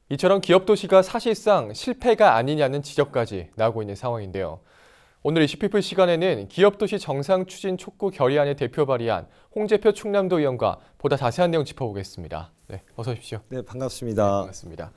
이처럼 기업도시가 사실상 실패가 아니냐는 지적까지 나오고 있는 상황인데요. 오늘 이슈피플 시간에는 기업도시 정상추진 촉구 결의안의 대표 발의안 홍재표 충남도 의원과 보다 자세한 내용 짚어보겠습니다. 네, 어서 오십시오. 네, 반갑습니다. 네, 반갑습니다.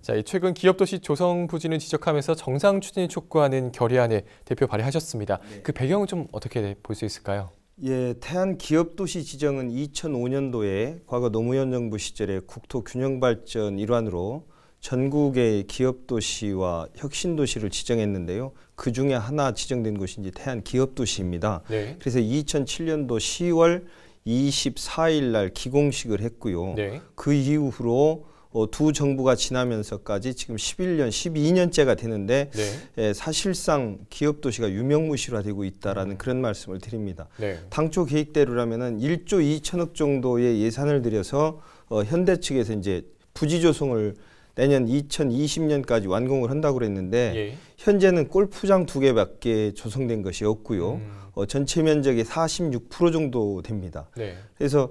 자, 최근 기업도시 조성 부진을 지적하면서 정상추진 촉구하는 결의안에 대표 발의하셨습니다. 네. 그 배경은 좀 어떻게 볼 수 있을까요? 예, 태안 기업도시 지정은 2005년도에 과거 노무현 정부 시절에 국토균형발전 일환으로 전국의 기업도시와 혁신도시를 지정했는데요. 그 중에 하나 지정된 곳이 이제 태안 기업도시입니다. 네. 그래서 2007년도 10월 24일 날 기공식을 했고요. 네. 그 이후로 두 정부가 지나면서까지 지금 11년, 12년째가 되는데 네. 사실상 기업도시가 유명무실화되고 있다라는 그런 말씀을 드립니다. 네. 당초 계획대로라면은 1조 2천억 정도의 예산을 들여서 현대 측에서 이제 부지 조성을 내년 2020년까지 완공을 한다고 그랬는데 예. 현재는 골프장 2개밖에 조성된 것이 없고요. 전체 면적의 46% 정도 됩니다. 네. 그래서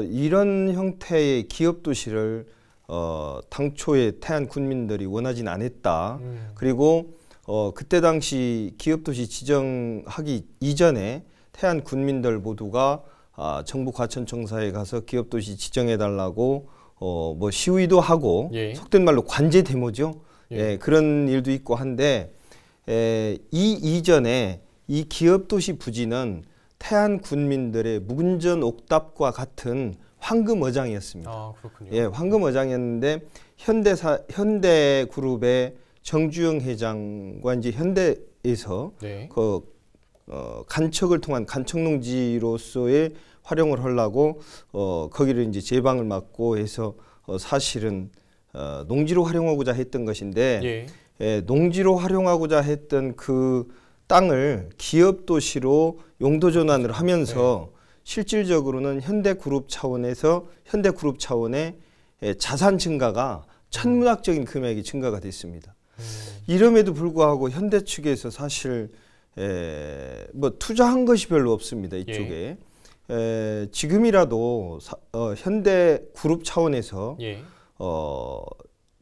이런 형태의 기업도시를 당초에 태안 군민들이 원하진 않았다. 그리고 그때 당시 기업도시 지정하기 이전에 태안 군민들 모두가 정부 과천청사에 가서 기업도시 지정해달라고 뭐 시위도 하고 예. 속된 말로 관제 데모죠. 예. 예, 그런 일도 있고 한데 이 이전에 이 기업도시 부지는 태안 군민들의 묵은전 옥답과 같은 황금어장이었습니다. 아, 그렇군요. 예, 황금어장이었는데 현대그룹의 정주영 회장과 이제 현대에서 네. 간척을 통한 간척농지로서의 활용을 하려고 거기를 이제 제방을 막고 해서 사실은 농지로 활용하고자 했던 것인데 예. 농지로 활용하고자 했던 그 땅을 기업도시로 용도 전환을 하면서 실질적으로는 현대그룹 차원의 자산 증가가 천문학적인 금액이 증가가 됐습니다. 이름에도 불구하고 현대 측에서 사실 뭐 투자한 것이 별로 없습니다. 이쪽에. 지금이라도 현대그룹 차원에서 예.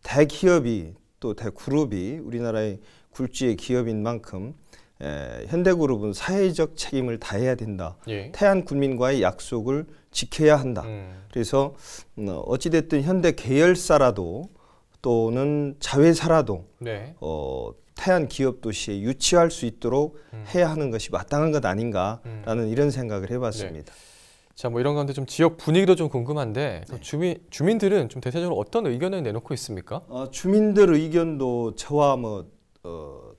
대기업이 또 대그룹이 우리나라의 굴지의 기업인 만큼 현대그룹은 사회적 책임을 다해야 된다. 예. 태안 군민과의 약속을 지켜야 한다. 그래서 어찌됐든 현대 계열사라도 또는 자회사라도 네. 태안 기업도시에 유치할 수 있도록 해야 하는 것이 마땅한 것 아닌가라는 이런 생각을 해봤습니다. 네. 자, 뭐 이런 가운데 좀 지역 분위기도 좀 궁금한데 주민들은 좀 대체적으로 어떤 의견을 내놓고 있습니까? 주민들 의견도 저와 뭐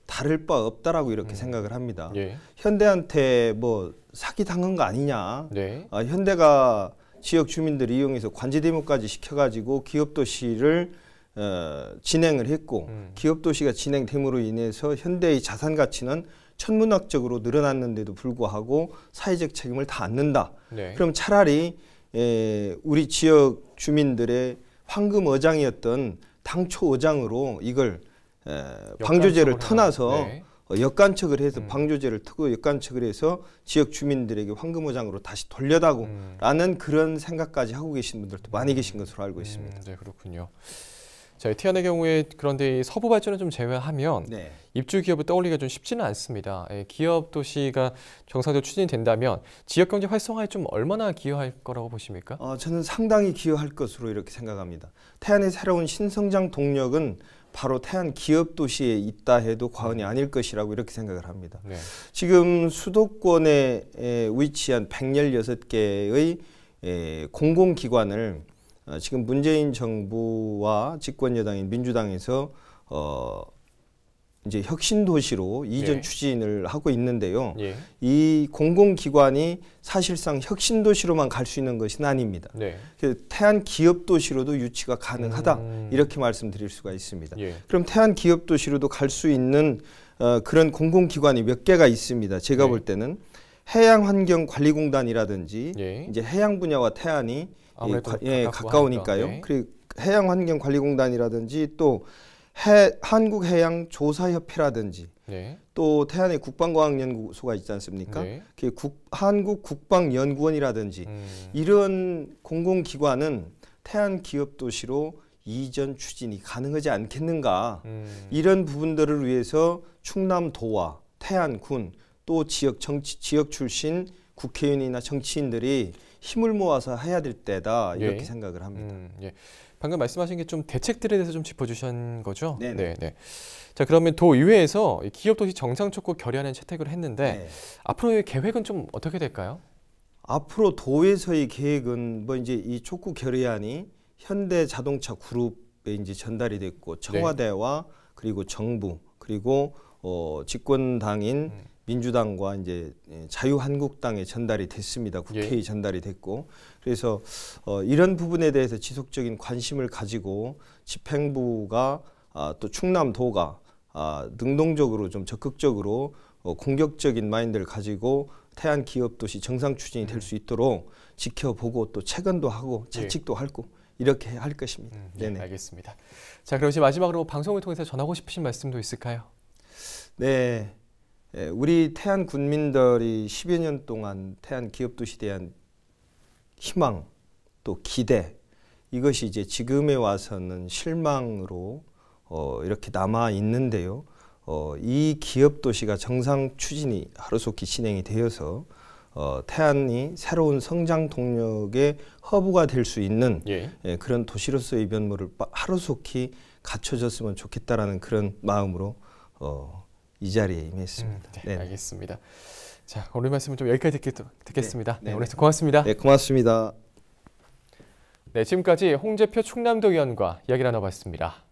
다를 바 없다라고 이렇게 생각을 합니다. 예. 현대한테 뭐 사기 당한 거 아니냐? 네. 현대가 지역 주민들 이용해서 관제 데모까지 시켜가지고 기업도시를 진행을 했고 기업도시가 진행됨으로 인해서 현대의 자산 가치는 천문학적으로 늘어났는데도 불구하고 사회적 책임을 다 안는다. 네. 그럼 차라리 우리 지역 주민들의 황금어장이었던 당초 어장으로 이걸 방조제를 터놔서 역간척을 해서 방조제를 트고 역간척을 해서 지역 주민들에게 황금어장으로 다시 돌려다오라는 그런 생각까지 하고 계신 분들도 많이 계신 것으로 알고 있습니다. 네, 그렇군요. 자, 태안의 경우에 그런데 서부 발전을 좀 제외하면 입주 기업을 떠올리기가 좀 쉽지는 않습니다. 기업 도시가 정상적으로 추진된다면 지역 경제 활성화에 좀 얼마나 기여할 거라고 보십니까? 저는 상당히 기여할 것으로 이렇게 생각합니다. 태안의 새로운 신성장 동력은 바로 태안 기업 도시에 있다 해도 과언이 아닐 것이라고 이렇게 생각을 합니다. 네. 지금 수도권에 위치한 116개의 공공기관을 지금 문재인 정부와 집권 여당인 민주당에서 이제 혁신도시로 이전 추진을 하고 있는데요. 이 공공기관이 사실상 혁신도시로만 갈 수 있는 것은 아닙니다. 태안 기업도시로도 유치가 가능하다 이렇게 말씀드릴 수가 있습니다. 그럼 태안 기업도시로도 갈 수 있는 그런 공공기관이 몇 개가 있습니다. 제가 볼 때는 해양환경관리공단이라든지 이제 해양 분야와 태안이 가까우니까요. 그리고 해양환경관리공단이라든지 또 한국해양조사협회라든지 또 태안에 국방과학연구소가 있지 않습니까? 한국국방연구원이라든지 이런 공공기관은 태안 기업도시로 이전 추진이 가능하지 않겠는가. 이런 부분들을 위해서 충남도와 태안군 또 지역 출신 국회의원이나 정치인들이 힘을 모아서 해야 될 때다 이렇게 생각을 합니다. 예. 방금 말씀하신 게 좀 대책들에 대해서 좀 짚어주신 거죠? 네네. 네. 자, 그러면 도의회에서 기업도시 정상촉구 결의안을 채택을 했는데 앞으로의 계획은 좀 어떻게 될까요? 앞으로 도에서의 계획은 뭐 이제 이 촉구 결의안이 현대자동차 그룹에 이제 전달이 됐고 청와대와 그리고 정부 그리고 집권당인 민주당과 이제 자유한국당에 전달이 됐습니다. 국회에 전달이 됐고 그래서 이런 부분에 대해서 지속적인 관심을 가지고 집행부가 또 충남도가 능동적으로 좀 적극적으로 공격적인 마인드를 가지고 태안 기업도시 정상 추진이 될 수 있도록 지켜보고 또 체감도 하고 채찍도 하고 이렇게 할 것입니다. 네, 알겠습니다. 자, 그럼 이제 마지막으로 방송을 통해서 전하고 싶으신 말씀도 있을까요? 네, 우리 태안 군민들이 10여 년 동안 태안 기업도시에 대한 희망 또 기대 이것이 이제 지금에 와서는 실망으로 이렇게 남아 있는데요. 이 기업도시가 정상 추진이 하루속히 진행이 되어서 태안이 새로운 성장 동력의 허브가 될 수 있는 그런 도시로서의 면모를 하루속히 갖춰졌으면 좋겠다라는 그런 마음으로 이 자리에 임했습니다. 네, 알겠습니다. 자, 오늘 말씀은 좀 여기까지 듣겠습니다. 네, 오늘 고맙습니다. 네, 고맙습니다. 네, 지금까지 홍재표 충남도 의원과 이야기 나눠봤습니다.